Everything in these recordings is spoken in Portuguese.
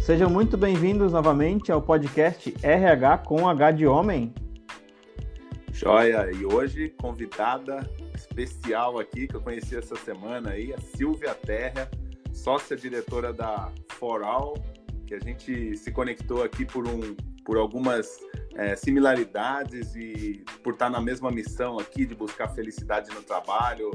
Sejam muito bem-vindos novamente ao podcast RH com H de Homem. Joia, e hoje convidada especial aqui, que eu conheci essa semana aí, a Silvia Terra, sócia-diretora da For All, que a gente se conectou aqui por algumas similaridades e por estar na mesma missão aqui de buscar felicidade no trabalho,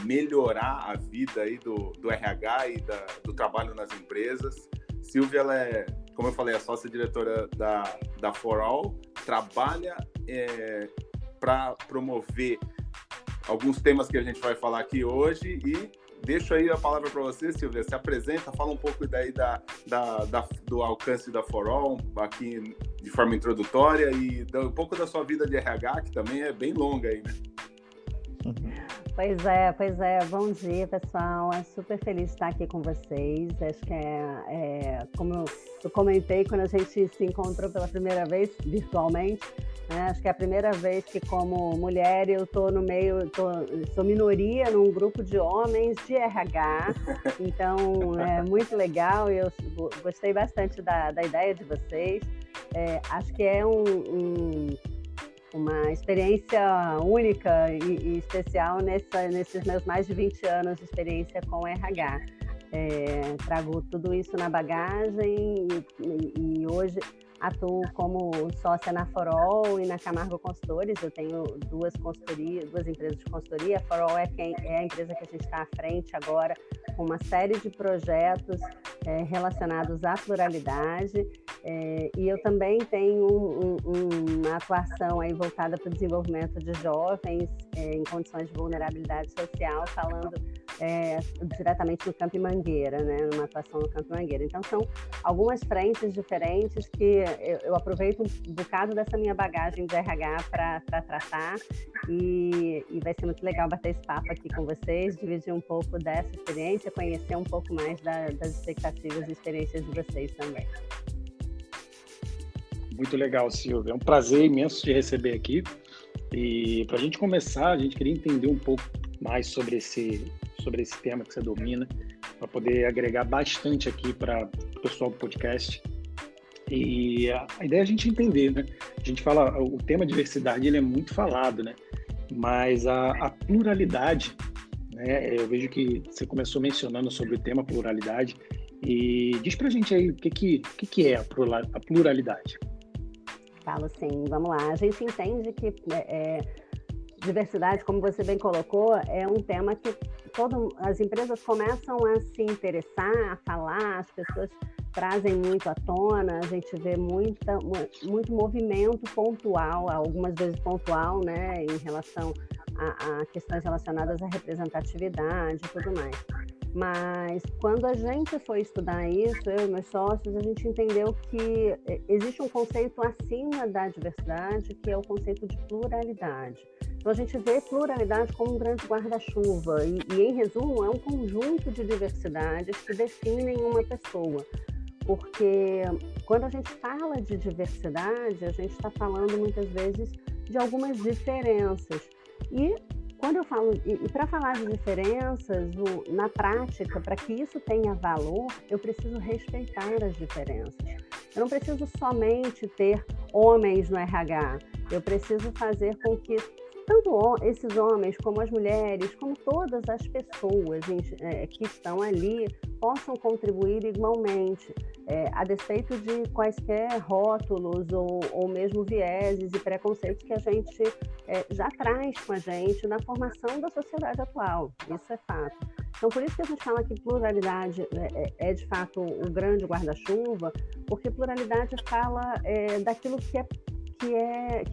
melhorar a vida aí do RH e do trabalho nas empresas. Silvia, ela é, como eu falei, a sócia-diretora da For All, trabalha para promover alguns temas que a gente vai falar aqui hoje e deixo aí a palavra para você, Silvia. Se apresenta, fala um pouco daí do alcance da For All aqui de forma introdutória e um pouco da sua vida de RH, que também é bem longa aí, né? Pois é. Bom dia, pessoal. É super feliz de estar aqui com vocês. Acho que como eu comentei quando a gente se encontrou pela primeira vez, virtualmente, né? Acho que é a primeira vez que, como mulher, eu estou no meio, sou minoria num grupo de homens de RH. Então, é muito legal. Eu gostei bastante da ideia de vocês. Acho que é uma experiência única e especial nesses meus mais de 20 anos de experiência com RH. Trago tudo isso na bagagem e hoje atuo como sócia na For All e na Camargo Consultores. Eu tenho duas empresas de consultoria. A For All é a empresa que a gente está à frente agora com uma série de projetos relacionados à pluralidade. E eu também tenho uma atuação aí voltada para o desenvolvimento de jovens em condições de vulnerabilidade social, falando diretamente no Campo Mangueira, né? Numa atuação no Campo Mangueira. Então, são algumas frentes diferentes que eu aproveito um bocado dessa minha bagagem de RH para tratar e vai ser muito legal bater esse papo aqui com vocês, dividir um pouco dessa experiência, conhecer um pouco mais das expectativas e experiências de vocês também. Muito legal, Silvia. É um prazer imenso te receber aqui. E para a gente começar, a gente queria entender um pouco mais sobre esse tema que você domina, para poder agregar bastante aqui para o pessoal do podcast. E a ideia é a gente entender, né? A gente fala, o tema diversidade ele é muito falado, né? Mas a pluralidade, né? Eu vejo que você começou mencionando sobre o tema pluralidade. E diz para a gente aí o que é a pluralidade. Falo sim, vamos lá. A gente entende que diversidade, como você bem colocou, é um tema que as empresas começam a se interessar, a falar, as pessoas trazem muito à tona, a gente vê muito movimento pontual, algumas vezes pontual, né, em relação a questões relacionadas à representatividade e tudo mais. Mas quando a gente foi estudar isso, eu e meus sócios, a gente entendeu que existe um conceito acima da diversidade, que é o conceito de pluralidade. Então a gente vê pluralidade como um grande guarda-chuva e em resumo, é um conjunto de diversidades que definem uma pessoa. Porque quando a gente fala de diversidade, a gente está falando muitas vezes de algumas diferenças. E quando eu falo, e para falar de diferenças, na prática, para que isso tenha valor, eu preciso respeitar as diferenças. Eu não preciso somente ter homens no RH, eu preciso fazer com que tanto esses homens como as mulheres, como todas as pessoas que estão ali, possam contribuir igualmente, a despeito de quaisquer rótulos ou mesmo vieses e preconceitos que a gente já traz com a gente na formação da sociedade atual. Isso é fato. Então, por isso que a gente fala que pluralidade é de fato o grande guarda-chuva, porque pluralidade fala daquilo que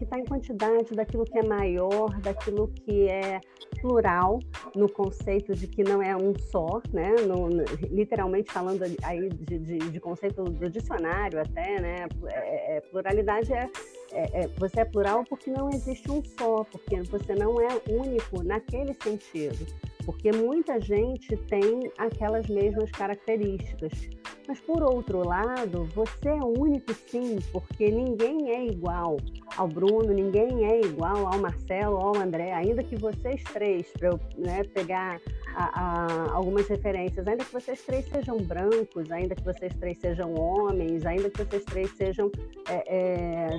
está em quantidade, daquilo que é maior, daquilo que é plural, no conceito de que não é um só, né? Literalmente falando aí de conceito do dicionário até, né? Pluralidade você é plural porque não existe um só, porque você não é único naquele sentido, porque muita gente tem aquelas mesmas características. Mas, por outro lado, você é único sim, porque ninguém é igual ao Bruno, ninguém é igual ao Marcelo, ao André, ainda que vocês três, para eu pegar algumas referências, ainda que vocês três sejam brancos, ainda que vocês três sejam homens, ainda que vocês três sejam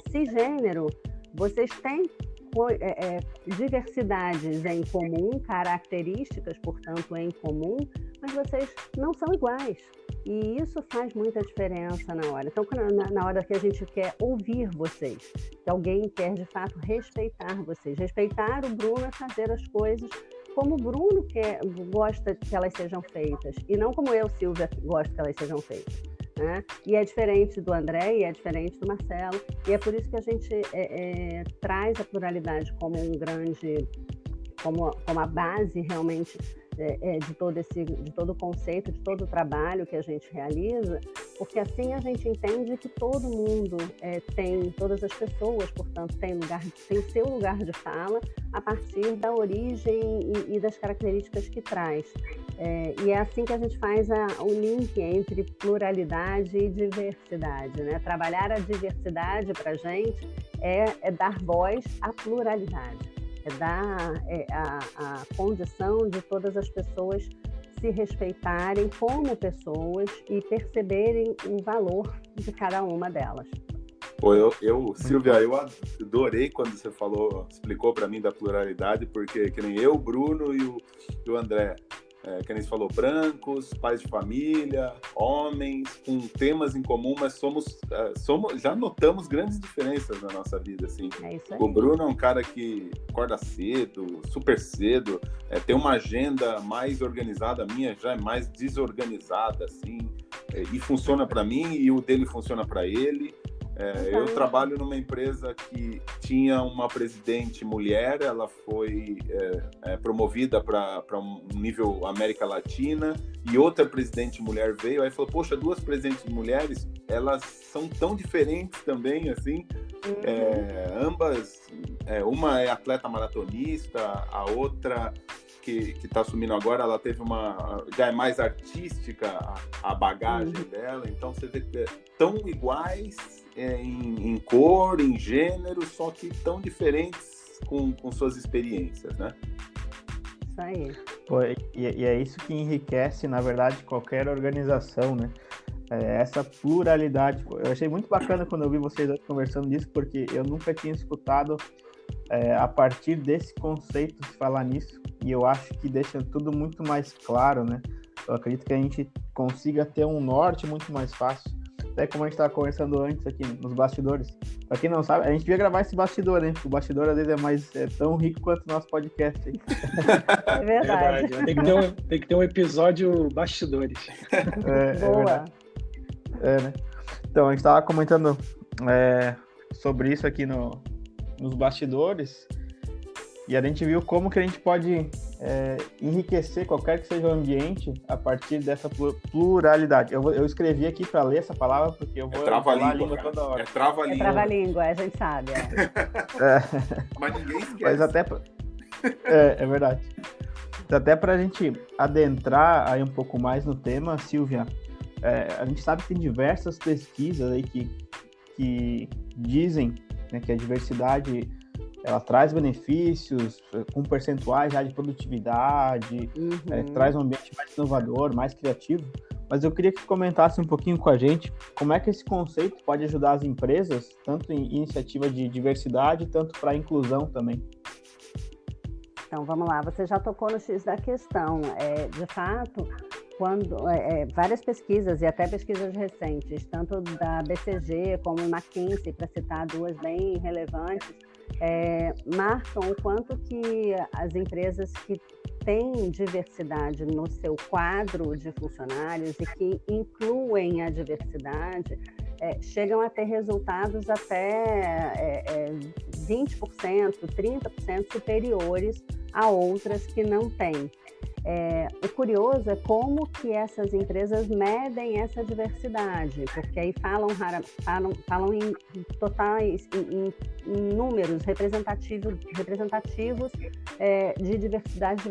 cisgênero, vocês têm diversidades em comum, características, portanto, em comum, mas vocês não são iguais. E isso faz muita diferença na hora. Então, na hora que a gente quer ouvir vocês, que alguém quer, de fato, respeitar vocês. Respeitar o Bruno é fazer as coisas como o Bruno gosta que elas sejam feitas, e não como eu, Silvia, gosto que elas sejam feitas. Né? E é diferente do André, e é diferente do Marcelo, e é por isso que a gente traz a pluralidade como como a base realmente de todo o conceito, de todo o trabalho que a gente realiza, porque assim a gente entende que todo mundo todas as pessoas, portanto, tem seu lugar de fala a partir da origem e das características que traz. E é assim que a gente faz o link entre pluralidade e diversidade, né? Trabalhar a diversidade para a gente é dar voz à pluralidade. Dar a condição de todas as pessoas se respeitarem como pessoas e perceberem o valor de cada uma delas. Pô, Silvia, eu adorei quando você explicou para mim da pluralidade, porque que nem eu, o Bruno e o André, que nem você falou, brancos, pais de família, homens, com temas em comum, mas já notamos grandes diferenças na nossa vida, assim. É isso aí. O Bruno é um cara que acorda cedo, super cedo, tem uma agenda mais organizada, a minha já é mais desorganizada, assim, e funciona para mim, e o dele funciona para ele. Eu trabalho numa empresa que tinha uma presidente mulher, ela foi promovida para um nível América Latina, e outra presidente mulher veio, aí falou, poxa, duas presidentes mulheres, elas são tão diferentes também, assim, ambas, uma é atleta maratonista, a outra que está assumindo agora, ela teve já é mais artística a bagagem dela, então você vê que tão iguais em cor, em gênero, só que tão diferentes com suas experiências, né? Isso aí. Pô, e é isso que enriquece, na verdade, qualquer organização, né? Essa pluralidade. Eu achei muito bacana quando eu vi vocês conversando disso, porque eu nunca tinha escutado a partir desse conceito de falar nisso, e eu acho que deixa tudo muito mais claro, né? Eu acredito que a gente consiga ter um norte muito mais fácil. Até como a gente estava conversando antes aqui nos bastidores. Para quem não sabe, a gente devia gravar esse bastidor, né? O bastidor às vezes é tão rico quanto o nosso podcast. É verdade. Tem que ter um episódio bastidores. Boa. Né? Então, a gente estava comentando sobre isso aqui nos bastidores, e a gente viu como que a gente pode enriquecer qualquer que seja o ambiente a partir dessa pluralidade. Eu escrevi aqui para ler essa palavra, porque eu vou falar a língua toda hora. É trava-língua. É trava-língua, a gente sabe. Mas ninguém esquece. Mas até é verdade. Até para a gente adentrar aí um pouco mais no tema, Silvia, a gente sabe que tem diversas pesquisas aí que dizem, né, que a diversidade ela traz benefícios com percentuais já de produtividade, traz um ambiente mais inovador, mais criativo. Mas eu queria que você comentasse um pouquinho com a gente como é que esse conceito pode ajudar as empresas, tanto em iniciativa de diversidade, tanto para a inclusão também. Então, vamos lá. Você já tocou no X da questão. De fato, quando várias pesquisas, e até pesquisas recentes, tanto da BCG como McKinsey, para citar duas bem relevantes, marcam o quanto que as empresas que têm diversidade no seu quadro de funcionários e que incluem a diversidade chegam a ter resultados até 20%, 30% superiores a outras que não têm. O curioso é como que essas empresas medem essa diversidade, porque aí falam em números representativos de diversidades.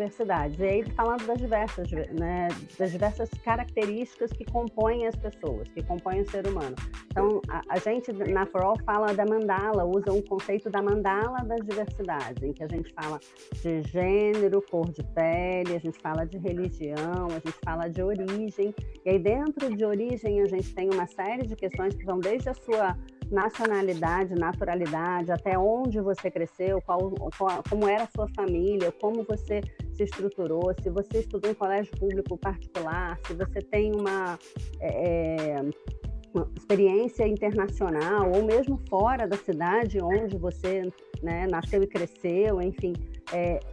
E aí, falando das diversas características que compõem as pessoas, que compõem o ser humano. Então, a gente, na For All, fala da mandala, usa um conceito da mandala das diversidades, em que a gente fala de gênero, cor de pele, a gente fala de religião, a gente fala de origem. E aí, dentro de origem, a gente tem uma série de questões que vão desde a sua nacionalidade, naturalidade, até onde você cresceu, como era a sua família, como você se estruturou, se você estudou em colégio público particular, se você tem uma experiência internacional, ou mesmo fora da cidade onde você, né, nasceu e cresceu, enfim.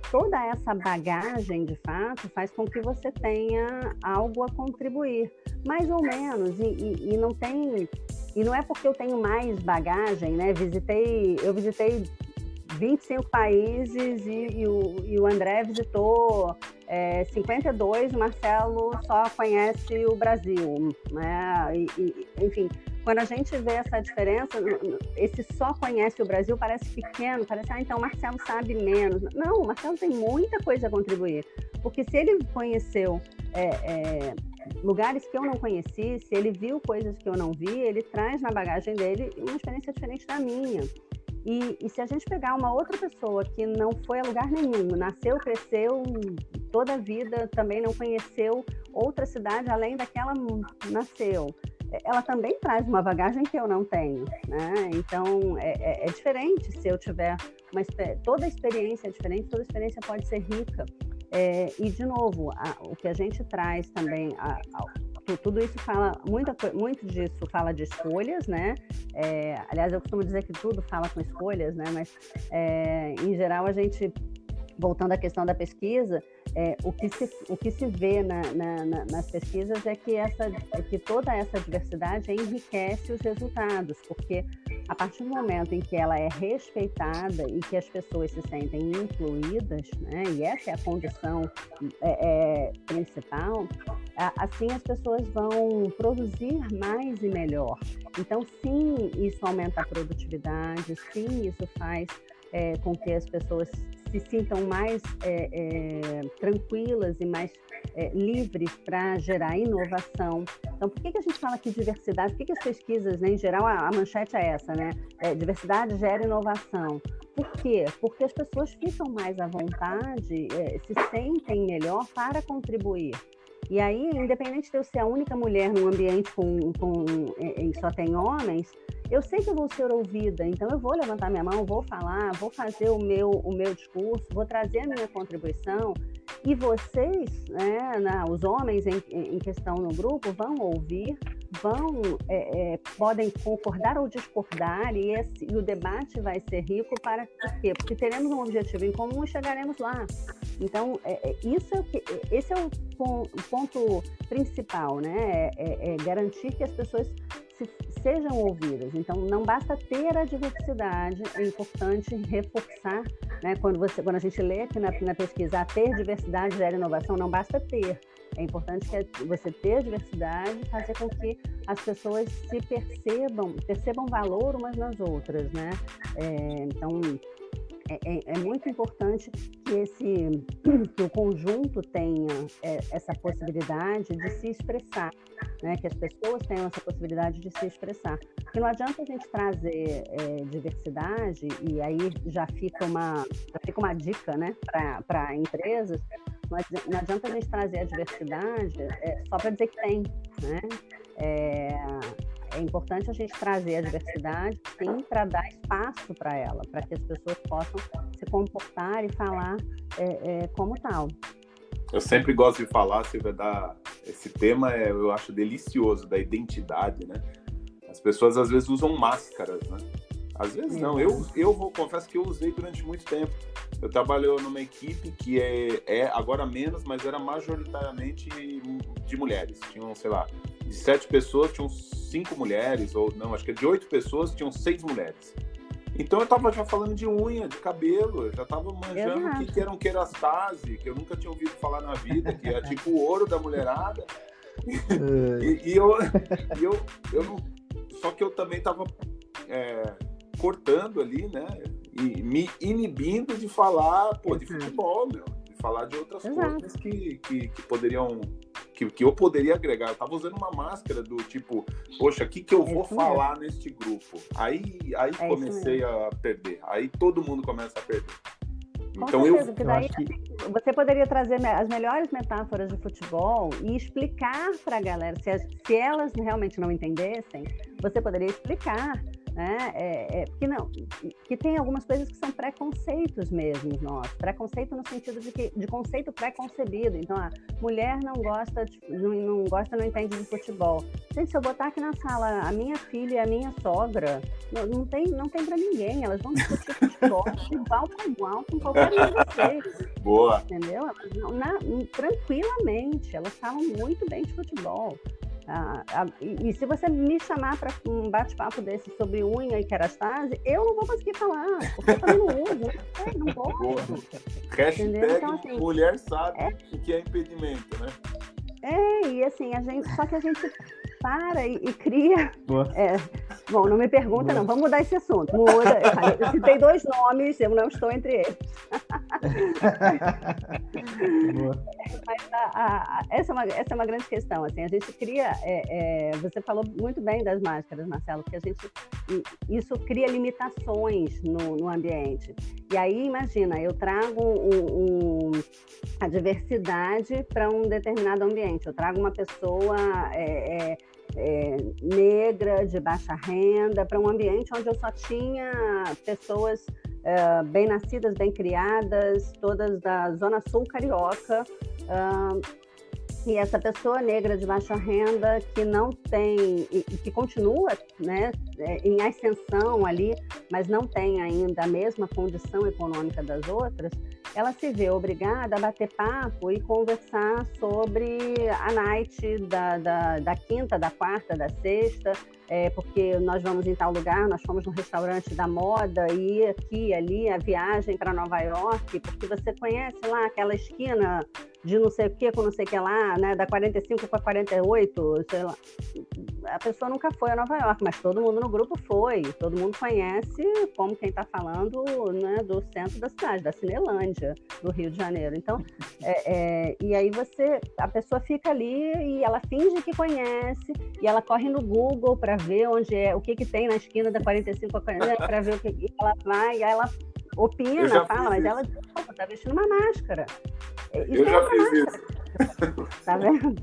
Toda essa bagagem, de fato, faz com que você tenha algo a contribuir, mais ou menos, e não tem... E não é porque eu tenho mais bagagem, né? Eu visitei 25 países e o André visitou 52, o Marcelo só conhece o Brasil, né? Enfim, quando a gente vê essa diferença, esse só conhece o Brasil parece pequeno, parece, então o Marcelo sabe menos. Não, o Marcelo tem muita coisa a contribuir, porque se ele conheceu lugares que eu não conheci, se ele viu coisas que eu não vi, ele traz na bagagem dele uma experiência diferente da minha. E se a gente pegar uma outra pessoa que não foi a lugar nenhum, nasceu, cresceu, toda a vida também não conheceu outra cidade além daquela nasceu, ela também traz uma bagagem que eu não tenho, né? Então, é diferente se eu tiver toda a experiência é diferente, toda a experiência pode ser rica. E, de novo, o que a gente traz também, tudo isso fala, muito disso fala de escolhas, né? Aliás, eu costumo dizer que tudo fala com escolhas, né? Mas, em geral, a gente, voltando à questão da pesquisa, o que se vê nas pesquisas é que toda essa diversidade enriquece os resultados, porque a partir do momento em que ela é respeitada e que as pessoas se sentem incluídas, né, e essa é a condição principal, assim as pessoas vão produzir mais e melhor. Então, sim, isso aumenta a produtividade, sim, isso faz com que as pessoas se sintam mais tranquilas e mais livres para gerar inovação. Então, por que a gente fala aqui de diversidade? Por que as pesquisas, né, em geral, a manchete é essa, né? Diversidade gera inovação. Por quê? Porque as pessoas ficam mais à vontade, se sentem melhor para contribuir. E aí, independente de eu ser a única mulher num ambiente em só tem homens, eu sei que eu vou ser ouvida, então eu vou levantar minha mão, vou falar, vou fazer o meu discurso, vou trazer a minha contribuição, e vocês, né, os homens em questão no grupo, vão ouvir, podem concordar ou discordar, e o debate vai ser rico. Por quê? Porque teremos um objetivo em comum e chegaremos lá. Então, esse é o ponto principal, né? Garantir que as pessoas sejam ouvidas. Então, não basta ter a diversidade, é importante reforçar, né? Quando a gente lê aqui na pesquisa, ter diversidade gera inovação, não basta ter. É importante que você ter diversidade e fazer com que as pessoas se percebam valor umas nas outras, né? Então, é muito importante que o conjunto tenha essa possibilidade de se expressar, né? Que as pessoas tenham essa possibilidade de se expressar. Porque não adianta a gente trazer diversidade, e aí já fica uma dica, né, para empresas. Não adianta a gente trazer a diversidade só para dizer que tem, né? É importante a gente trazer a diversidade, sim, para dar espaço para ela, para que as pessoas possam se comportar e falar como tal. Eu sempre gosto de falar, Silvia, esse tema eu acho delicioso, da identidade, né? As pessoas às vezes usam máscaras, né? Às vezes não. Eu confesso que eu usei durante muito tempo. Eu trabalhei numa equipe que agora menos, mas era majoritariamente de mulheres. Tinham, sei lá, de 7 pessoas, tinham 5 mulheres, ou não, acho que de 8 pessoas, tinham 6 mulheres. Então eu tava já falando de unha, de cabelo, eu já tava manjando o que era um kerastase, que eu nunca tinha ouvido falar na vida, que é tipo o ouro da mulherada. e eu não... Só que eu também tava cortando ali, né? E me inibindo de falar, de futebol, meu. De falar de outras coisas que poderiam... Que eu poderia agregar. Eu tava usando uma máscara do tipo, poxa, o que eu vou falar neste grupo? Aí comecei a perder. Aí todo mundo começa a perder. Então certeza, porque daí você poderia trazer as melhores metáforas de futebol e explicar para a galera, se elas realmente não entendessem, você poderia explicar, né? Que tem algumas coisas que são preconceitos mesmo, preconceito no sentido de conceito pré-concebido. Então, a mulher não entende de futebol. Gente, se eu botar aqui na sala a minha filha e a minha sogra, não tem para ninguém, elas vão discutir futebol igual para igual com qualquer um de vocês. Boa. Entendeu? Tranquilamente, elas falam muito bem de futebol. E se você me chamar para um bate-papo desse sobre unha e kerastase, eu não vou conseguir falar, porque eu também não uso, não gosto. Hashtag então, assim, mulher sabe o que é impedimento, né? E assim, só que a gente para e cria... Bom, não me pergunta não, vamos mudar esse assunto. Muda, eu citei 2 nomes, eu não estou entre eles. Mas essa é uma grande questão, assim, a gente cria... você falou muito bem das máscaras, Marcelo, porque isso cria limitações no ambiente. E aí, imagina, eu trago a diversidade para um determinado ambiente. Eu trago uma pessoa negra, de baixa renda, para um ambiente onde eu só tinha pessoas bem nascidas, bem criadas, todas da Zona Sul carioca. E essa pessoa negra de baixa renda que não tem, e que continua, né, em ascensão ali, mas não tem ainda a mesma condição econômica das outras, ela se vê obrigada a bater papo e conversar sobre a night da quinta, da quarta, da sexta, porque nós vamos em tal lugar, nós fomos no restaurante da moda e aqui e ali a viagem para Nova York, porque você conhece lá aquela esquina de não sei o que com não sei o que lá, né, da 45 para 48, sei lá. A pessoa nunca foi a Nova York, mas todo mundo no grupo foi, todo mundo conhece como quem está falando, né, do centro da cidade, da Cinelândia, do Rio de Janeiro. Então, e aí a pessoa fica ali e ela finge que conhece, e ela corre no Google para ver o que tem na esquina da 45 a 40, para ver o que ela vai, e aí ela opina, fala, mas ela está vestindo uma máscara. Eu já fiz isso. Tá vendo?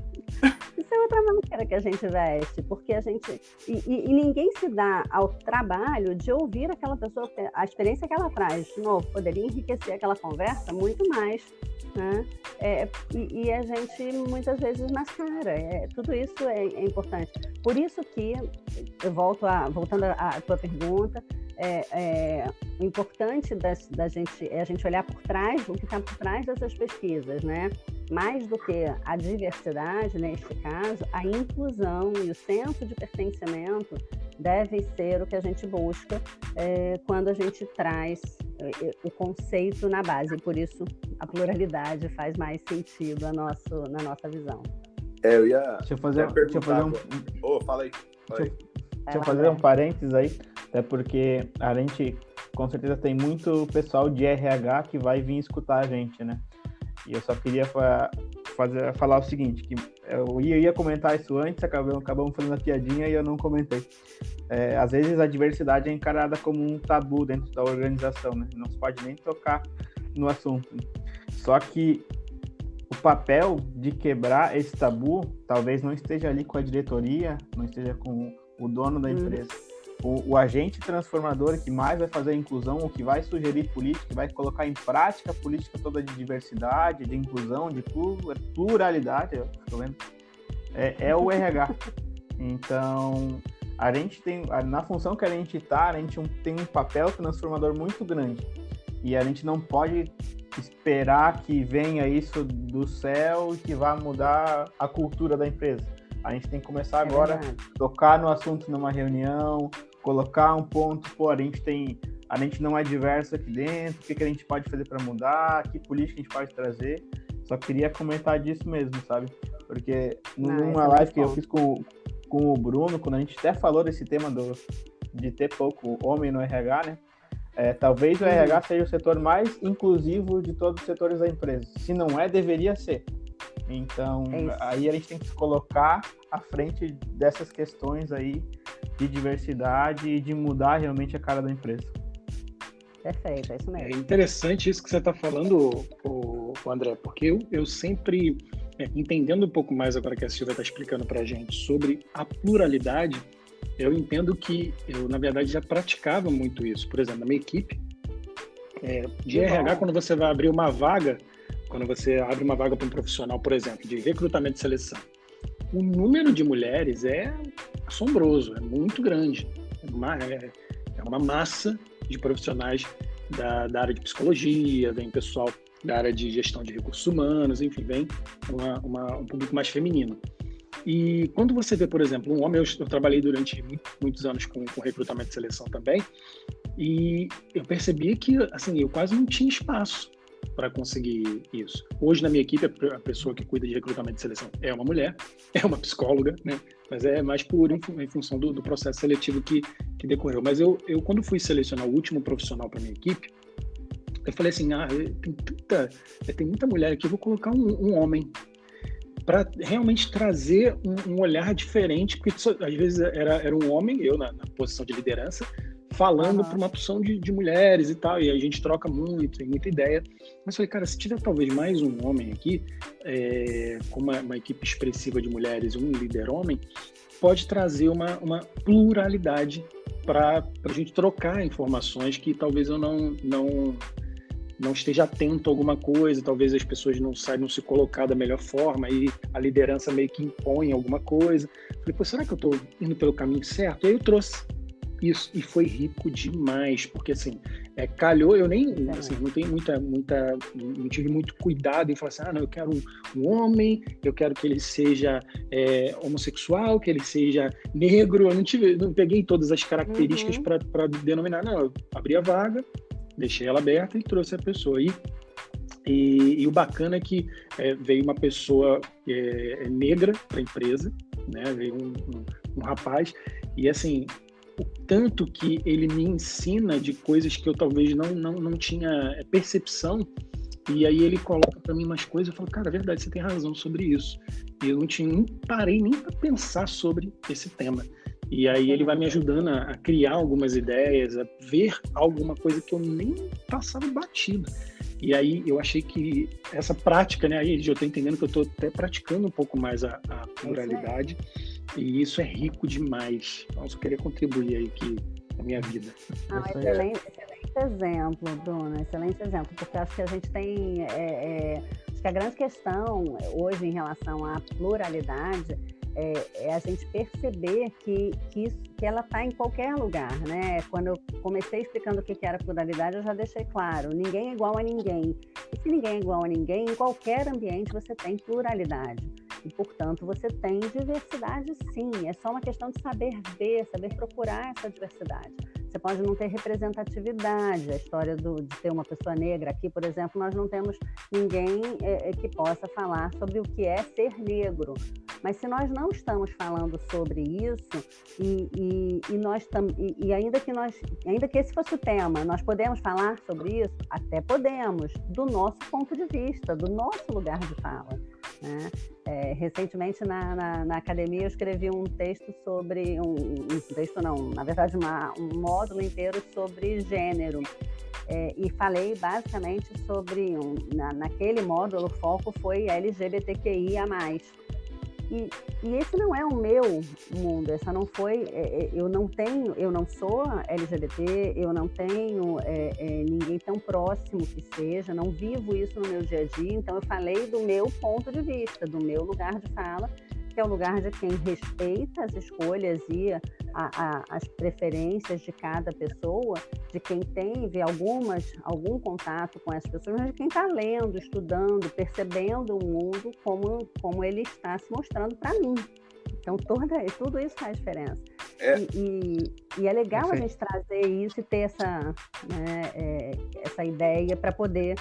Isso é outra máscara que a gente veste, porque a gente... E ninguém se dá ao trabalho de ouvir aquela pessoa, a experiência que ela traz, de novo, poderia enriquecer aquela conversa muito mais, né? E a gente muitas vezes mascara. Tudo isso é importante. Por isso que, voltando à tua pergunta, o importante da gente é a gente olhar por trás, o que está por trás dessas pesquisas, né? Mais do que a diversidade, neste caso, a inclusão e o senso de pertencimento deve ser o que a gente busca quando a gente traz o conceito na base. E por isso a pluralidade faz mais sentido na nossa visão. Eu ia... Deixa eu fazer um... Fala aí. Deixa eu fazer um parênteses aí, até porque a gente com certeza tem muito pessoal de RH que vai vir escutar a gente, né? E eu só queria falar o seguinte, que eu ia comentar isso antes, acabamos fazendo a piadinha e eu não comentei. Às vezes a diversidade é encarada como um tabu dentro da organização, né? Não se pode nem tocar no assunto. Só que o papel de quebrar esse tabu talvez não esteja ali com a diretoria, não esteja com o dono da empresa. O agente transformador que mais vai fazer a inclusão, o que vai sugerir política, que vai colocar em prática a política toda de diversidade, de inclusão, de pluralidade, é o RH. Então, a gente tem, na função que a gente está, a gente tem um papel transformador muito grande. E a gente não pode esperar que venha isso do céu e que vá mudar a cultura da empresa. A gente tem que começar agora a tocar no assunto numa reunião, colocar um ponto, a gente não é diverso aqui dentro, o que a gente pode fazer para mudar, que política a gente pode trazer. Só queria comentar disso mesmo, sabe? Porque numa live que eu fiz com o Bruno, quando a gente até falou desse tema de ter pouco homem no RH, né? Talvez o RH seja o setor mais inclusivo de todos os setores da empresa. Se não é, deveria ser. Então, aí a gente tem que se colocar à frente dessas questões aí de diversidade e de mudar realmente a cara da empresa. Perfeito, é isso mesmo. É interessante isso que você está falando, o André, porque eu sempre, entendendo um pouco mais agora que a Silvia está explicando para a gente sobre a pluralidade, eu entendo que eu, na verdade, já praticava muito isso. Por exemplo, na minha equipe de RH, quando você vai abrir uma vaga, quando você abre uma vaga para um profissional, por exemplo, de recrutamento e seleção, o número de mulheres é assombroso, é muito grande. É uma massa de profissionais da área de psicologia, vem pessoal da área de gestão de recursos humanos, enfim, vem um público mais feminino. E quando você vê, por exemplo, um homem, eu trabalhei durante muitos anos com recrutamento e seleção também, e eu percebi que, assim, eu quase não tinha espaço para conseguir isso. Hoje, na minha equipe, a pessoa que cuida de recrutamento e seleção é uma mulher, é uma psicóloga, né? Mas é mais em função do processo seletivo que decorreu. Mas eu, quando fui selecionar o último profissional para minha equipe, eu falei assim, tem muita mulher aqui, eu vou colocar um homem para realmente trazer um olhar diferente, porque às vezes era um homem, eu na posição de liderança, falando para uma opção de mulheres e tal, e a gente troca muito, tem muita ideia. Mas falei, cara, se tiver talvez mais um homem aqui, com uma equipe expressiva de mulheres, um líder homem, pode trazer uma pluralidade para a gente trocar informações que talvez eu não esteja atento a alguma coisa, talvez as pessoas não saibam se colocar da melhor forma e a liderança meio que impõe alguma coisa. Falei, pô, será que eu estou indo pelo caminho certo? E aí eu trouxe isso, e foi rico demais, porque assim, calhou, eu nem, assim, não tenho não tive muito cuidado em falar assim, não, eu quero um homem, eu quero que ele seja homossexual, que ele seja negro, eu não peguei todas as características para denominar, não, eu abri a vaga, deixei ela aberta e trouxe a pessoa. E o bacana é que veio uma pessoa negra para a empresa, né? Veio um rapaz, e assim, o tanto que ele me ensina de coisas que eu talvez não tinha percepção, e aí ele coloca para mim umas coisas, eu falo, cara, é verdade, você tem razão sobre isso. E eu não parei nem para pensar sobre esse tema. E aí ele vai me ajudando a criar algumas ideias, a ver alguma coisa que eu nem passava batido. E aí eu achei que essa prática, né, aí eu estou entendendo que eu estou até praticando um pouco mais a pluralidade, e isso é rico demais. Então, eu só queria contribuir aí com a minha vida. Excelente exemplo, Bruno, excelente exemplo, porque acho que a gente tem, acho que a grande questão hoje em relação à pluralidade é a gente perceber que ela está em qualquer lugar, né? Quando eu comecei explicando o que era pluralidade, eu já deixei claro, ninguém é igual a ninguém. E se ninguém é igual a ninguém, em qualquer ambiente você tem pluralidade. E, portanto, você tem diversidade, sim. É só uma questão de saber ver, saber procurar essa diversidade. Você pode não ter representatividade. A história de ter uma pessoa negra aqui, por exemplo, nós não temos ninguém que possa falar sobre o que é ser negro. Mas se nós não estamos falando sobre isso, ainda que esse fosse o tema, nós podemos falar sobre isso? Até podemos, do nosso ponto de vista, do nosso lugar de fala, né? Recentemente na academia eu escrevi um texto sobre um módulo inteiro sobre gênero, e falei basicamente sobre naquele módulo o foco foi LGBTQIA+. E esse não é o meu mundo, essa não foi, eu não sou LGBT, eu não tenho ninguém tão próximo que seja, não vivo isso no meu dia a dia, então eu falei do meu ponto de vista, do meu lugar de fala, que é o lugar de quem respeita as escolhas e as preferências de cada pessoa, de quem teve algum contato com essas pessoas, mas de quem está lendo, estudando, percebendo o mundo como ele está se mostrando para mim. Então, tudo isso faz diferença. E é legal a gente trazer isso e ter essa ideia para poder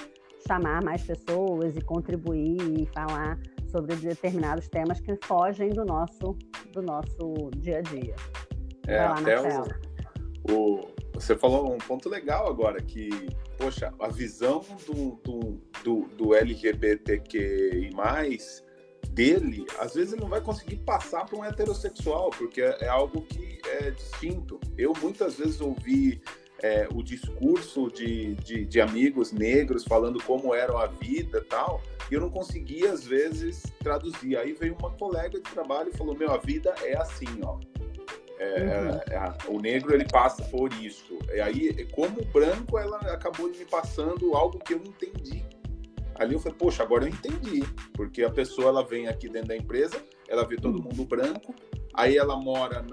chamar mais pessoas e contribuir e falar sobre determinados temas que fogem do nosso dia a dia. Você falou um ponto legal agora, que, poxa, a visão do LGBTQI+, dele, às vezes ele não vai conseguir passar para um heterossexual, porque é algo que é distinto. Eu muitas vezes ouvi o discurso de amigos negros falando como era a vida e tal, e eu não conseguia, às vezes, traduzir. Aí veio uma colega de trabalho e falou, a vida é assim, ó. O negro, ele passa por isso. E aí, como branco, ela acabou me passando algo que eu entendi. Ali eu falei, poxa, agora eu entendi. Porque a pessoa, ela vem aqui dentro da empresa, ela vê todo mundo branco, aí ela mora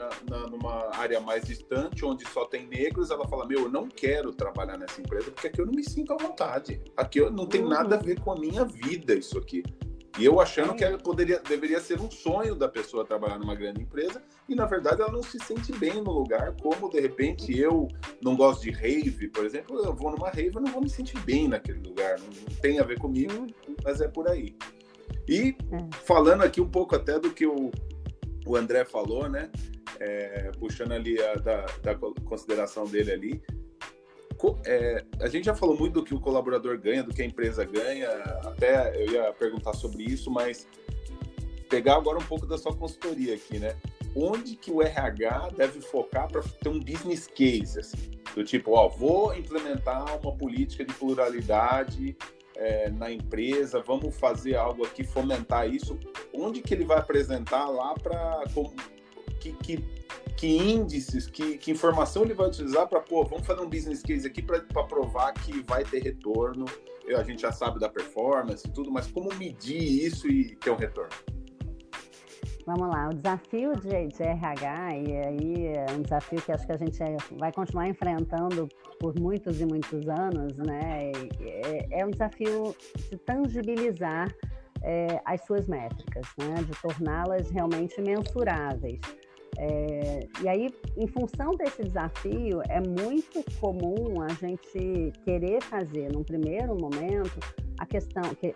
numa área mais distante, onde só tem negros, ela fala, eu não quero trabalhar nessa empresa, porque aqui eu não me sinto à vontade. Aqui eu não tem nada a ver com a minha vida, isso aqui. E eu achando que deveria ser um sonho da pessoa trabalhar numa grande empresa, e na verdade ela não se sente bem no lugar, como de repente eu não gosto de rave, por exemplo, eu vou numa rave, eu não vou me sentir bem naquele lugar, não tem a ver comigo, mas é por aí. E falando aqui um pouco até do que o André falou, né, puxando ali da consideração dele ali, a gente já falou muito do que o colaborador ganha, do que a empresa ganha, até eu ia perguntar sobre isso, mas pegar agora um pouco da sua consultoria aqui, né? Onde que o RH deve focar para ter um business case, assim, do tipo, vou implementar uma política de pluralidade na empresa, vamos fazer algo aqui, fomentar isso, onde que ele vai apresentar lá para que índices, que informação ele vai utilizar para, vamos fazer um business case aqui para provar que vai ter retorno. A gente já sabe da performance e tudo, mas como medir isso e ter um retorno? Vamos lá, o desafio de RH, e aí é um desafio que acho que a gente vai continuar enfrentando por muitos e muitos anos, né? É um desafio de tangibilizar as suas métricas, né? De torná-las realmente mensuráveis. E aí, em função desse desafio, é muito comum a gente querer fazer, num primeiro momento,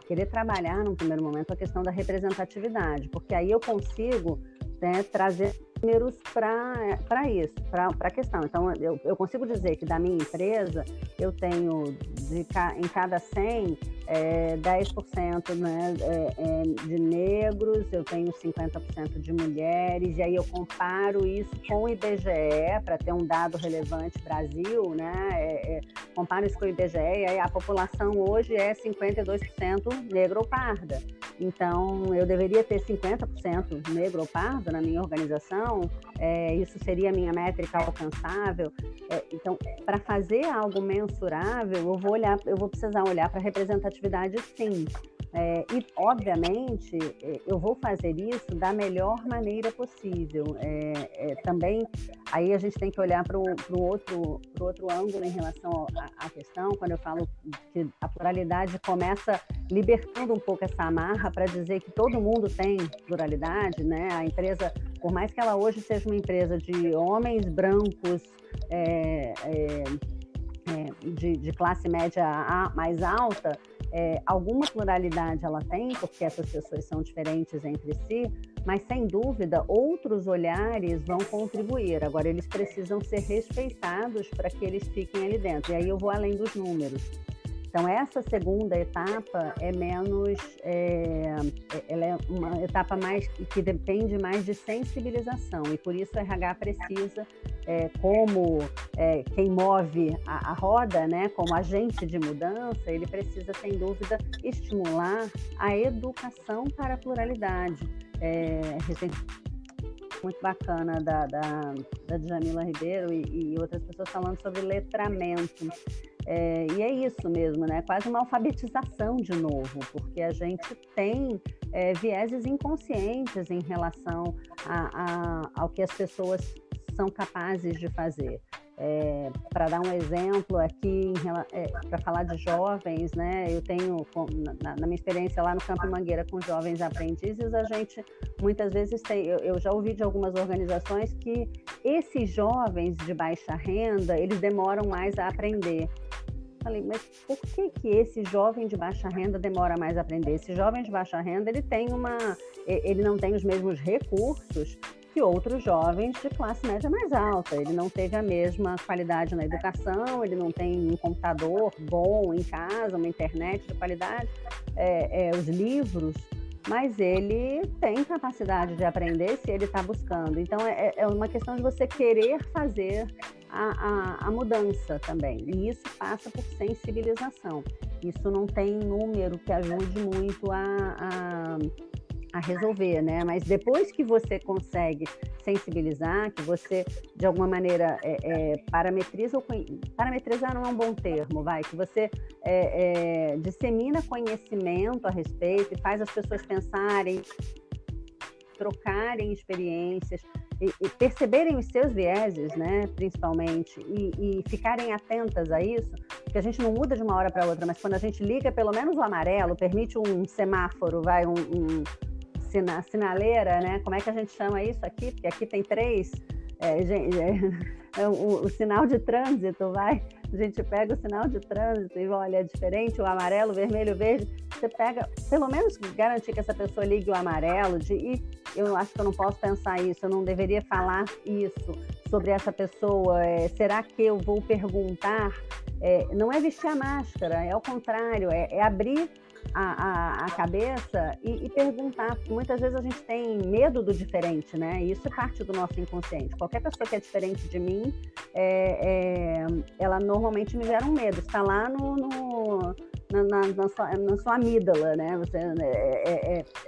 querer trabalhar num primeiro momento a questão da representatividade, porque aí eu consigo, né, trazer números para isso, para a questão. Então, eu consigo dizer que da minha empresa, eu tenho em cada 100, 10%, né, de negros, eu tenho 50% de mulheres, e aí eu comparo isso com o IBGE, para ter um dado relevante Brasil, né, comparo isso com o IBGE, e aí a população hoje é 52% negro ou parda. Então, eu deveria ter 50% negro ou pardo na minha organização, isso seria a minha métrica alcançável. Então, para fazer algo mensurável, eu vou precisar olhar para a representatividade, sim. E, obviamente, eu vou fazer isso da melhor maneira possível. Também, aí a gente tem que olhar para o outro ângulo em relação à questão, quando eu falo que a pluralidade começa libertando um pouco essa amarra para dizer que todo mundo tem pluralidade, né? A empresa, por mais que ela hoje seja uma empresa de homens brancos, de classe média mais alta, alguma pluralidade ela tem, porque essas pessoas são diferentes entre si, mas sem dúvida outros olhares vão contribuir. Agora, eles precisam ser respeitados para que eles fiquem ali dentro. E aí eu vou além dos números. Então, essa segunda etapa é menos, ela é uma etapa mais que depende mais de sensibilização, e por isso o RH precisa, como quem move a roda, né, como agente de mudança, ele precisa, sem dúvida, estimular a educação para a pluralidade. Muito bacana da Djamila Ribeiro e outras pessoas falando sobre letramento. E é isso mesmo, né? Quase uma alfabetização de novo, porque a gente tem vieses inconscientes em relação ao que as pessoas são capazes de fazer. Para dar um exemplo aqui, para falar de jovens, né? Eu tenho, na minha experiência lá no Campo Mangueira com jovens aprendizes, a gente muitas vezes tem, eu já ouvi de algumas organizações que esses jovens de baixa renda, eles demoram mais a aprender. Falei, mas por que esse jovem de baixa renda demora mais a aprender? Esse jovem de baixa renda, ele não tem os mesmos recursos que outros jovens de classe média mais alta. Ele não teve a mesma qualidade na educação, ele não tem um computador bom em casa, uma internet de qualidade, os livros, mas ele tem capacidade de aprender se ele está buscando. Então, é uma questão de você querer fazer a mudança também. E isso passa por sensibilização. Isso não tem número que ajude muito a resolver, né? Mas depois que você consegue sensibilizar, que você, de alguma maneira, parametrizar não é um bom termo, que você dissemina conhecimento a respeito e faz as pessoas pensarem, trocarem experiências e perceberem os seus vieses, né, principalmente, e ficarem atentas a isso, porque a gente não muda de uma hora para outra, mas quando a gente liga pelo menos o amarelo, permite um semáforo, sinaleira, né? Como é que a gente chama isso aqui? Porque aqui tem 3, o sinal de trânsito, a gente pega o sinal de trânsito e olha, é diferente, o amarelo, o vermelho, o verde, você pega, pelo menos garantir que essa pessoa ligue o amarelo, e eu acho que eu não posso pensar isso, eu não deveria falar isso sobre essa pessoa, será que eu vou perguntar? Não é vestir a máscara, é ao contrário, é abrir a cabeça e perguntar, porque muitas vezes a gente tem medo do diferente, né? Isso é parte do nosso inconsciente. Qualquer pessoa que é diferente de mim, ela normalmente me gera um medo. Está lá na sua amígdala, né?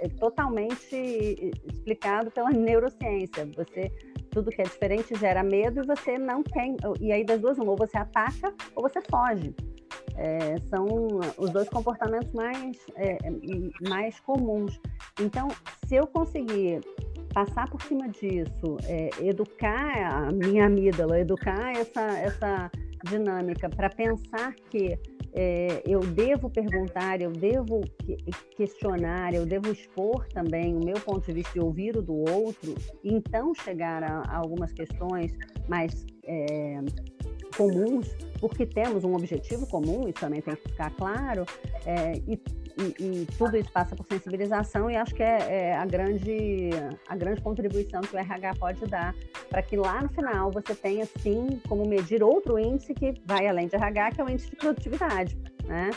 É totalmente explicado pela neurociência. Tudo que é diferente gera medo e você não tem. E aí das duas, ou você ataca ou você foge. São os 2 comportamentos mais comuns. Então, se eu conseguir passar por cima disso, educar a minha amígdala, educar essa dinâmica para pensar que eu devo perguntar, eu devo questionar, eu devo expor também o meu ponto de vista e ouvir o do outro, e então chegar a algumas questões mais comuns, porque temos um objetivo comum, isso também tem que ficar claro, e tudo isso passa por sensibilização, e acho que é a grande contribuição que o RH pode dar, para que lá no final você tenha, sim, como medir outro índice que vai além de RH, que é o índice de produtividade, né?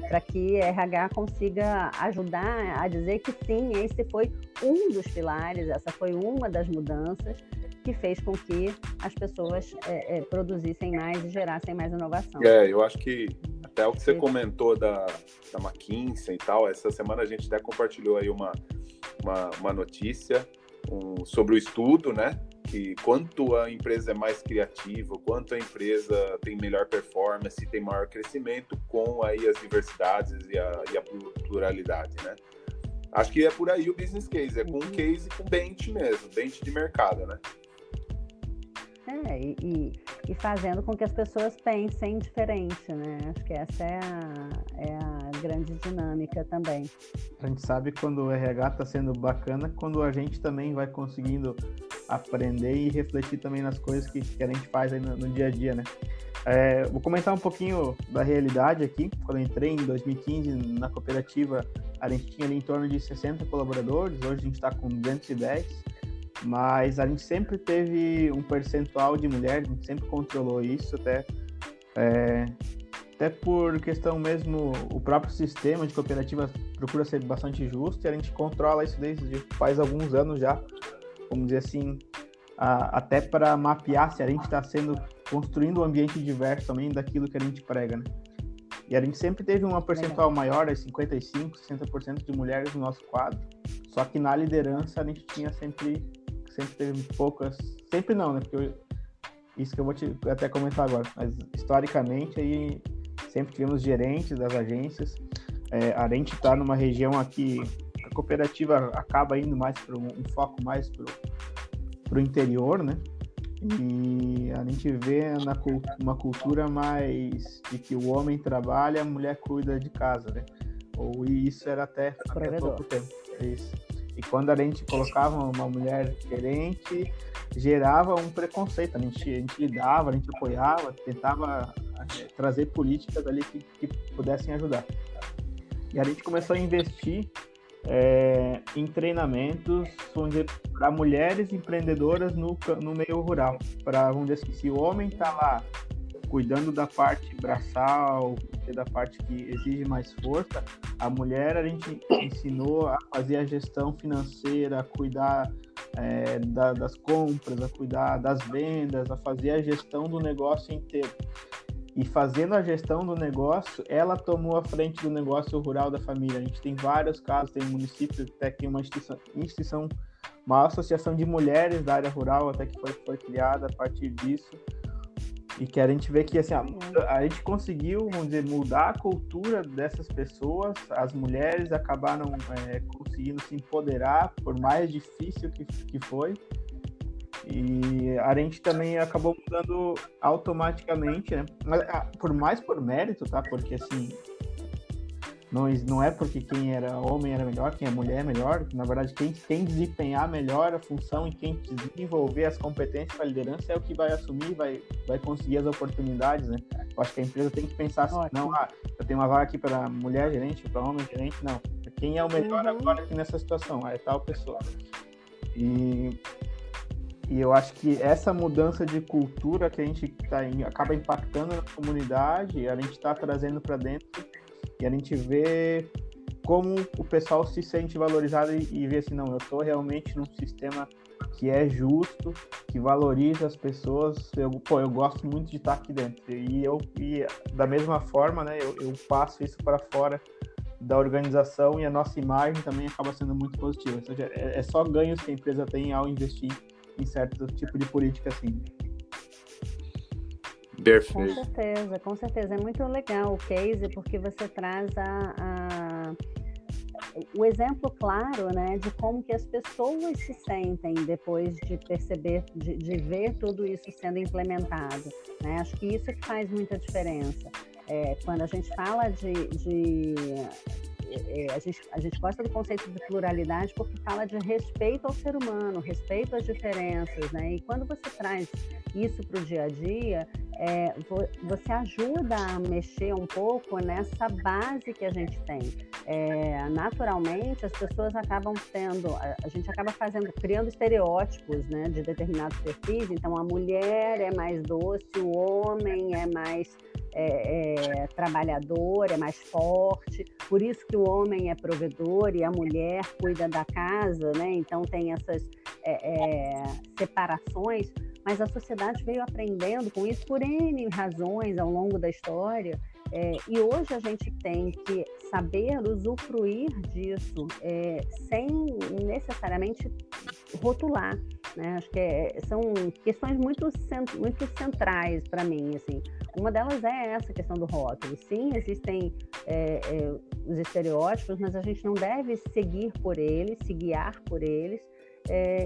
Para que RH consiga ajudar a dizer que sim, esse foi um dos pilares, essa foi uma das mudanças que fez com que as pessoas produzissem mais e gerassem mais inovação. Eu acho que até o que você comentou da McKinsey e tal, essa semana a gente até compartilhou aí uma notícia sobre o estudo, né? Que quanto a empresa é mais criativa, quanto a empresa tem melhor performance, tem maior crescimento com aí as diversidades e a pluralidade, né? Acho que é por aí o business case, com um case com dente mesmo, dente de mercado, né? E fazendo com que as pessoas pensem diferente, né? Acho que essa é a grande dinâmica também. A gente sabe quando o RH está sendo bacana, quando a gente também vai conseguindo aprender e refletir também nas coisas que a gente faz aí no dia a dia, né? Vou comentar um pouquinho da realidade aqui. Quando eu entrei em 2015 na cooperativa, a gente tinha ali em torno de 60 colaboradores, hoje a gente está com 210, mas a gente sempre teve um percentual de mulheres, a gente sempre controlou isso, até por questão mesmo, o próprio sistema de cooperativa procura ser bastante justo, e a gente controla isso desde faz alguns anos já, vamos dizer assim, até para mapear se a gente está construindo um ambiente diverso também daquilo que a gente prega, né? E a gente sempre teve uma percentual maior, 55%, 60% de mulheres no nosso quadro, só que na liderança a gente tinha sempre teve poucas, sempre não, né? Porque isso que eu vou até comentar agora, mas historicamente aí sempre tivemos gerentes das agências, a gente está numa região aqui, a cooperativa acaba indo mais para um foco mais para o interior, né? E a gente vê uma cultura mais de que o homem trabalha, a mulher cuida de casa, né? E isso era até pouco tempo. Isso. E quando a gente colocava uma mulher gerente, gerava um preconceito. A gente lidava, a gente apoiava, tentava trazer políticas ali que pudessem ajudar. E a gente começou a investir em treinamentos para mulheres empreendedoras no meio rural. Vamos dizer assim, se o homem está lá cuidando da parte braçal, da parte que exige mais força, a mulher a gente ensinou a fazer a gestão financeira, a cuidar das compras, a cuidar das vendas, a fazer a gestão do negócio inteiro. E fazendo a gestão do negócio, ela tomou a frente do negócio rural da família. A gente tem vários casos, tem municípios até que tem uma associação de mulheres da área rural até que foi criada a partir disso. E que a gente vê que assim, a gente conseguiu, vamos dizer, mudar a cultura dessas pessoas. As mulheres acabaram conseguindo se empoderar, por mais difícil que foi. E a gente também acabou mudando automaticamente, né? Mas, por mérito, tá? Porque assim, não é porque quem era homem era melhor, quem é mulher é melhor. Na verdade, quem desempenhar melhor a função e quem desenvolver as competências para a liderança é o que vai assumir, vai conseguir as oportunidades, né? Eu acho que a empresa tem que pensar assim, não, eu tenho uma vaga aqui para mulher gerente, para homem gerente, não. Quem é o melhor agora aqui nessa situação? É tal pessoa. E eu acho que essa mudança de cultura que a gente acaba impactando na comunidade, a gente está trazendo para dentro e a gente vê como o pessoal se sente valorizado e vê assim, não, eu estou realmente num sistema que é justo, que valoriza as pessoas, eu gosto muito de estar aqui dentro. E da mesma forma, né, eu passo isso para fora da organização e a nossa imagem também acaba sendo muito positiva. Ou seja, é só ganhos que a empresa tem ao investir em certo tipo de política assim. Perfeito. Com certeza. É muito legal o case, porque você traz o exemplo claro, né, de como que as pessoas se sentem depois de perceber, de ver tudo isso sendo implementado, né? Acho que isso que faz muita diferença. Quando a gente fala a gente gosta do conceito de pluralidade porque fala de respeito ao ser humano, respeito às diferenças, né? E quando você traz isso para o dia a dia, você ajuda a mexer um pouco nessa base que a gente tem. Naturalmente, as pessoas acabam a gente acaba criando estereótipos, né, de determinados perfis. Então, a mulher é mais doce, o homem é mais trabalhador, é mais forte, por isso que o homem é provedor e a mulher cuida da casa, né? Então tem essas separações, mas a sociedade veio aprendendo com isso por N razões ao longo da história, e hoje a gente tem que saber usufruir disso sem necessariamente rotular, né? Acho que são questões muito centrais para mim, assim. Uma delas é essa questão do rótulo. Sim, existem os estereótipos, mas a gente não deve seguir por eles, se guiar por eles,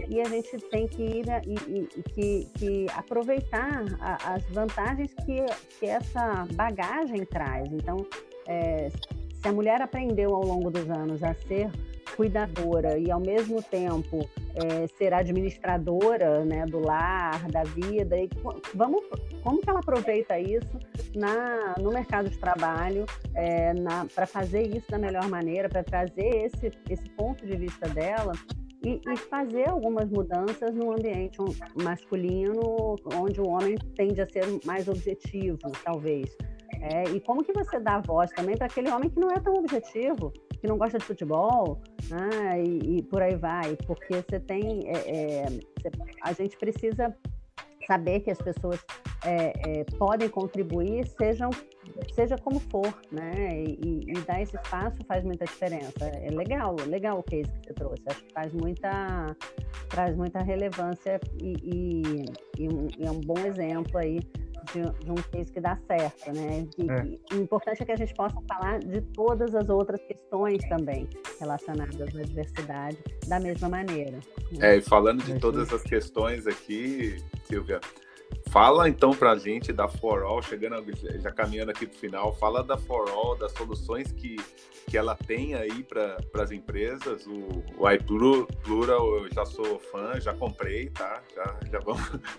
e a gente tem que ir que aproveitar as vantagens que essa bagagem traz. Então, se a mulher aprendeu ao longo dos anos a ser cuidadora e, ao mesmo tempo, ser administradora, né, do lar, da vida, e como que ela aproveita isso no mercado de trabalho, para fazer isso da melhor maneira, para trazer esse ponto de vista dela e fazer algumas mudanças no ambiente masculino, onde o homem tende a ser mais objetivo, talvez. E como que você dá voz também para aquele homem que não é tão objetivo, que não gosta de futebol, né, e por aí vai, porque você tem... a gente precisa saber que as pessoas podem contribuir, seja como for, né? E dar esse espaço faz muita diferença. É legal o case que você trouxe. Acho que traz muita relevância e é um bom exemplo aí de um case que dá certo, né? O importante é que a gente possa falar de todas as outras questões também relacionadas à diversidade da mesma maneira. E falando de todas as questões aqui, Silvia, fala então pra gente da For All, já caminhando aqui pro final, fala da For All, das soluções que ela tem aí para as empresas. O iPlural eu já sou fã, já comprei, tá?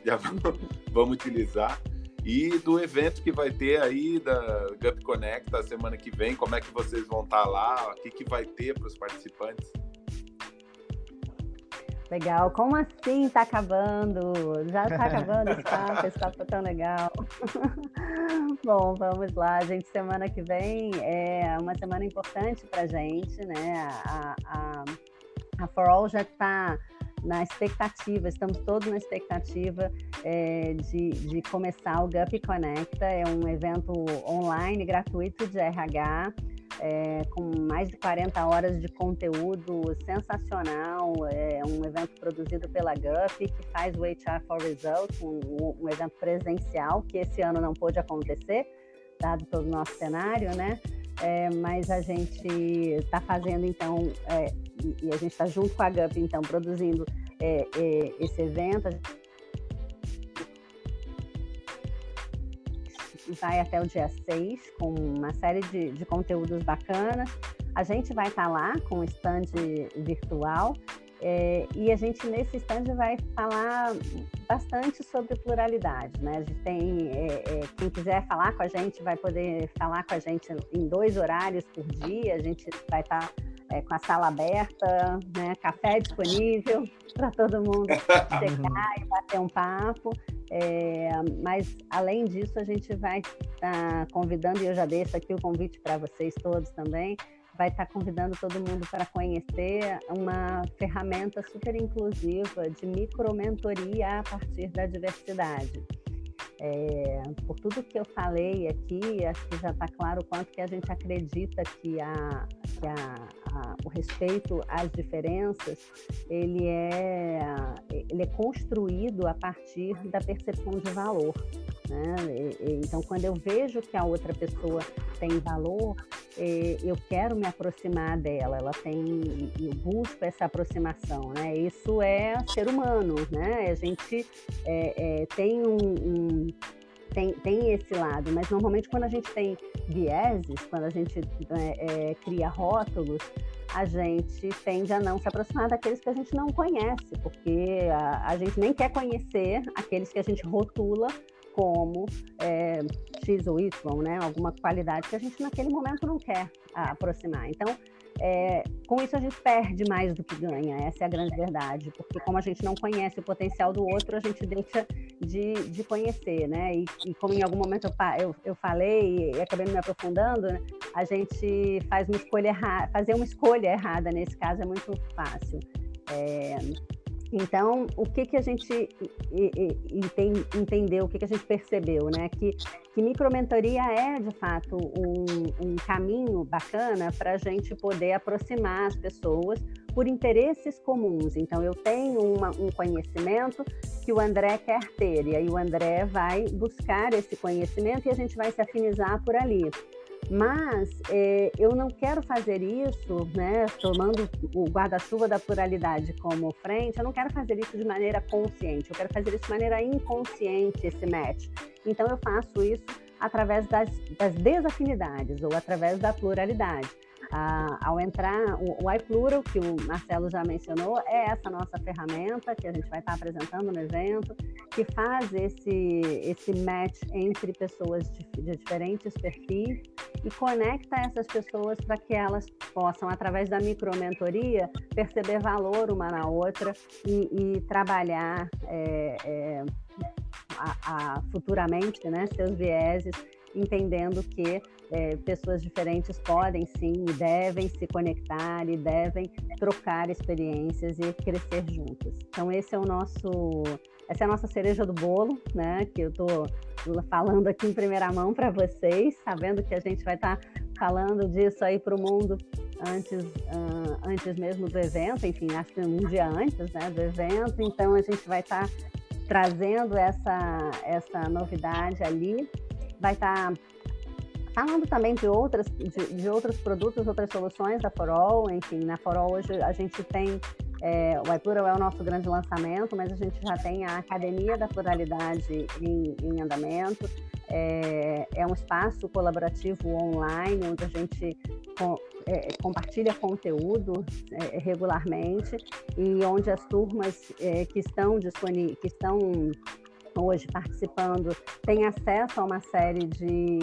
Já vamos utilizar. e do evento que vai ter aí da Gup Connect a semana que vem, como é que vocês vão estar lá, o que vai ter para os participantes? Legal, como assim tá acabando? Já tá acabando esse papo tá tão legal. Bom, vamos lá, gente, semana que vem é uma semana importante pra gente, né? A For All já está na expectativa, estamos todos na expectativa de começar o Gup Connecta, é um evento online, gratuito de RH, com mais de 40 horas de conteúdo sensacional, é um evento produzido pela Gup, que faz o HR for Results, um evento presencial, que esse ano não pôde acontecer, dado todo o nosso cenário, né? Mas a gente está fazendo, então, e a gente está junto com a Gup, então, produzindo esse evento. Vai até o dia 6, com uma série de conteúdos bacanas. A gente vai estar lá com o stand virtual, e a gente, nesse stand, vai falar bastante sobre pluralidade, né? A gente tem, quem quiser falar com a gente vai poder falar com a gente em 2 horários por dia. A gente vai estar com a sala aberta, né? Café disponível para todo mundo chegar e bater um papo. Mas, além disso, a gente vai estar convidando, e eu já deixo aqui o convite para vocês todos também, vai estar convidando todo mundo para conhecer uma ferramenta super inclusiva de micromentoria a partir da diversidade. Por tudo que eu falei aqui, acho que já está claro o quanto que a gente acredita que o respeito às diferenças, ele é construído a partir da percepção de valor, né? Então, quando eu vejo que a outra pessoa tem valor, eu quero me aproximar dela, eu busco essa aproximação, né? Isso é ser humano, né? A gente tem esse lado, mas normalmente quando a gente tem vieses, quando a gente cria rótulos, a gente tende a não se aproximar daqueles que a gente não conhece, porque a gente nem quer conhecer aqueles que a gente rotula como X ou Y, né? Alguma qualidade que a gente naquele momento não quer aproximar. Então, com isso a gente perde mais do que ganha, essa é a grande verdade, porque como a gente não conhece o potencial do outro, a gente deixa de conhecer, né? E como em algum momento eu falei e acabei me aprofundando, né? A gente faz uma escolha errada, fazer uma escolha errada nesse caso é muito fácil. Então, o que a gente entendeu, o que a gente percebeu, né? Que micromentoria é, de fato, um caminho bacana para a gente poder aproximar as pessoas por interesses comuns. Então, eu tenho um conhecimento que o André quer ter, e aí o André vai buscar esse conhecimento e a gente vai se afinizar por ali. Mas eu não quero fazer isso, né, tomando o guarda-chuva da pluralidade como frente, eu não quero fazer isso de maneira consciente, eu quero fazer isso de maneira inconsciente, esse match. Então, eu faço isso através das desafinidades ou através da pluralidade. Ao entrar, o iPlural, que o Marcelo já mencionou, é essa nossa ferramenta que a gente vai estar apresentando no evento, que faz esse match entre pessoas de diferentes perfis e conecta essas pessoas para que elas possam, através da micromentoria, perceber valor uma na outra e trabalhar futuramente, né, seus vieses, entendendo que pessoas diferentes podem sim e devem se conectar e devem trocar experiências e crescer juntas. Então essa é a nossa cereja do bolo, né? Que eu estou falando aqui em primeira mão para vocês, sabendo que a gente vai estar falando disso aí para o mundo antes mesmo do evento, enfim, acho que um dia antes, né, do evento. Então a gente vai estar trazendo essa novidade ali, vai estar falando também de outros produtos, outras soluções da For All. Enfim, na For All hoje a gente tem, o iPlural é o nosso grande lançamento, mas a gente já tem a Academia da Pluralidade em andamento. É um espaço colaborativo online, onde a gente compartilha conteúdo regularmente e onde as turmas que estão hoje participando tem acesso a uma série de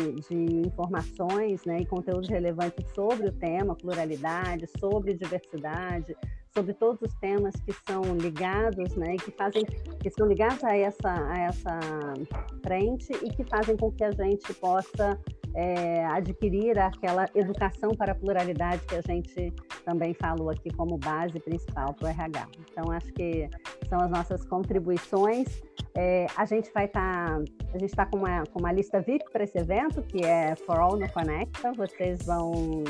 informações, né, e conteúdos relevantes sobre o tema pluralidade, sobre diversidade, sobre todos os temas que são ligados, né, que são ligados a essa frente e que fazem com que a gente possa adquirir aquela educação para a pluralidade que a gente também falou aqui como base principal para o RH. Então, acho que são as nossas contribuições. A gente está com uma lista VIP para esse evento, que é For All no Conecta. Vocês vão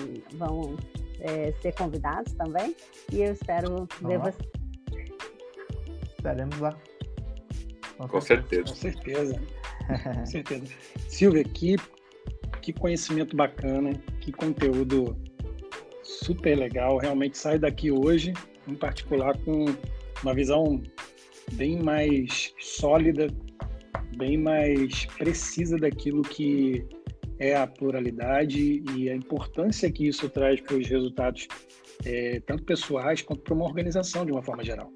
ser convidados também, e eu espero ver vocês. Estaremos lá. Com certeza. Com certeza. Com certeza. Silvia, que conhecimento bacana, que conteúdo super legal. Realmente saio daqui hoje, em particular, com uma visão bem mais sólida, bem mais precisa daquilo que é a pluralidade e a importância que isso traz para os resultados, tanto pessoais quanto para uma organização de uma forma geral.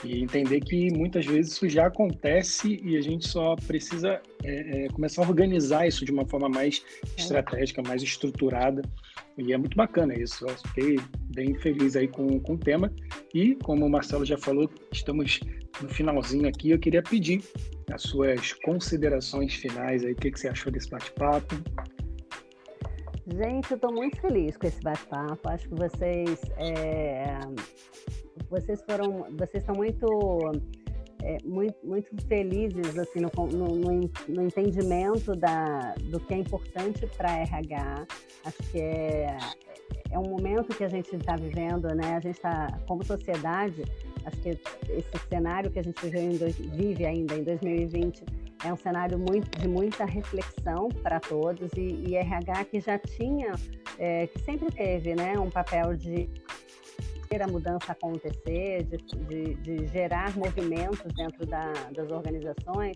E entender que muitas vezes isso já acontece e a gente só precisa começar a organizar isso de uma forma mais estratégica, mais estruturada. E é muito bacana isso. Eu fiquei bem feliz aí com o tema. E, como o Marcelo já falou, estamos no finalzinho aqui. Eu queria pedir as suas considerações finais aí. O que você achou desse bate-papo? Gente, eu estou muito feliz com esse bate-papo. Acho que vocês estão muito felizes assim, no entendimento do que é importante para a RH. Acho que é um momento que a gente está vivendo, né? A gente está, como sociedade, acho que esse cenário que a gente vive ainda em 2020 é um cenário de muita reflexão para todos, e RH que já tinha, que sempre teve, né, um papel de a mudança acontecer, de gerar movimentos dentro das organizações,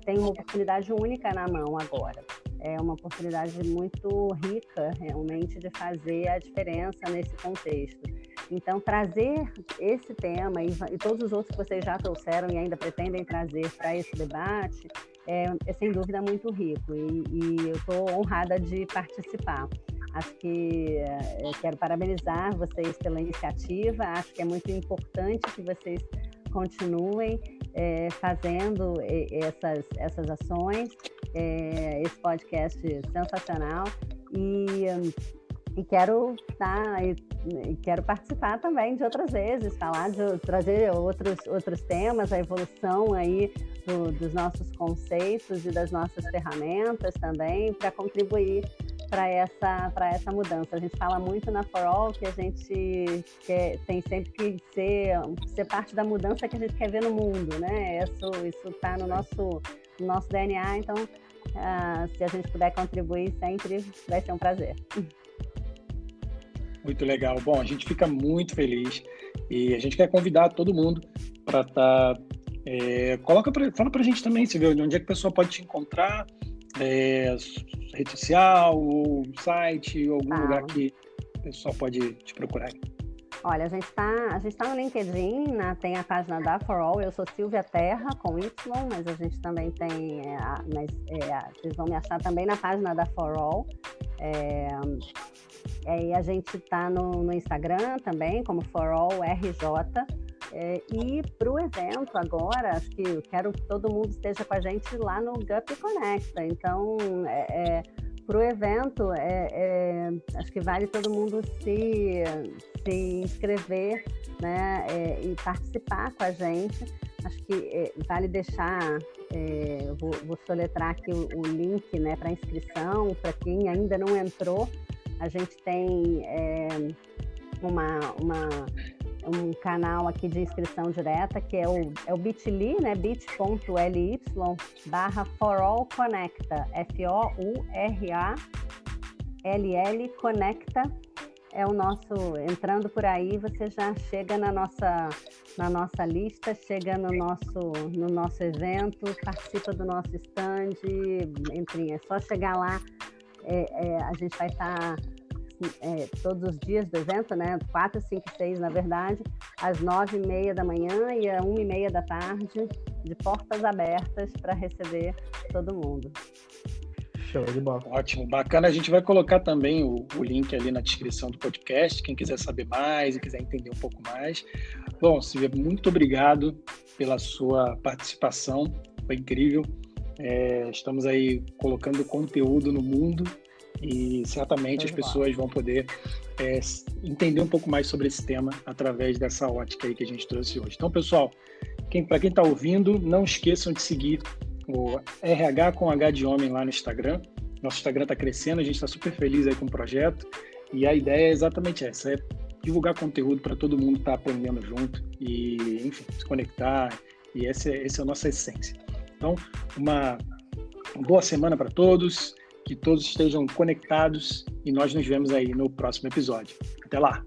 tem uma oportunidade única na mão agora. É uma oportunidade muito rica, realmente, de fazer a diferença nesse contexto. Então, trazer esse tema e todos os outros que vocês já trouxeram e ainda pretendem trazer para esse debate é sem dúvida muito rico, e eu estou honrada de participar. Acho que quero parabenizar vocês pela iniciativa. Acho que é muito importante que vocês continuem fazendo essas ações, esse podcast sensacional, e quero participar também de outras vezes, trazer outros temas, a evolução aí dos nossos conceitos e das nossas ferramentas também, para contribuir para essa mudança. A gente fala muito na For All que a gente tem sempre que ser parte da mudança que a gente quer ver no mundo, né? Isso está no nosso DNA, então se a gente puder contribuir sempre, vai ser um prazer. Muito legal. Bom, a gente fica muito feliz e a gente quer convidar todo mundo para estar... fala para a gente também, Silvia, onde é que a pessoa pode te encontrar, rede social, ou site, ou algum lugar que o pessoal pode te procurar. Olha, a gente tá no LinkedIn, tem a página da For All. Eu sou Silvia Terra, com Y, mas a gente também tem... vocês vão me achar também na página da For All. E a gente está no Instagram também, como For All RJ. E para o evento agora, acho que eu quero que todo mundo esteja com a gente lá no GUP Conecta. Então, para o evento, acho que vale todo mundo se inscrever, né, e participar com a gente. Acho que vale deixar, vou soletrar aqui o link, né, para inscrição, para quem ainda não entrou. A gente tem um canal aqui de inscrição direta, que é o bit.ly, né, bit.ly/forallconecta, FOURALL Conecta, é o nosso, entrando por aí, você já chega na nossa lista, chega no nosso evento, participa do nosso stand, enfim, é só chegar lá, a gente vai estar... todos os dias do evento, né? 4, 5 e 6, na verdade, às 9h30 da manhã e às 1h30 da tarde. de portas abertas para receber todo mundo. Show de bola. Ótimo, bacana. A gente vai colocar também o link ali na descrição do podcast, quem quiser saber mais e quiser entender um pouco mais. Bom, Silvia, muito obrigado pela sua participação, foi incrível. Estamos aí colocando conteúdo no mundo e certamente as pessoas vão poder entender um pouco mais sobre esse tema através dessa ótica aí que a gente trouxe hoje. Então, pessoal, para quem está ouvindo, não esqueçam de seguir o RH com H de Homem lá no Instagram. Nosso Instagram está crescendo, a gente está super feliz aí com o projeto e a ideia é exatamente essa, divulgar conteúdo para todo mundo estar aprendendo junto e, enfim, se conectar, e essa é a nossa essência. Então, uma boa semana para todos, que todos estejam conectados e nós nos vemos aí no próximo episódio. Até lá!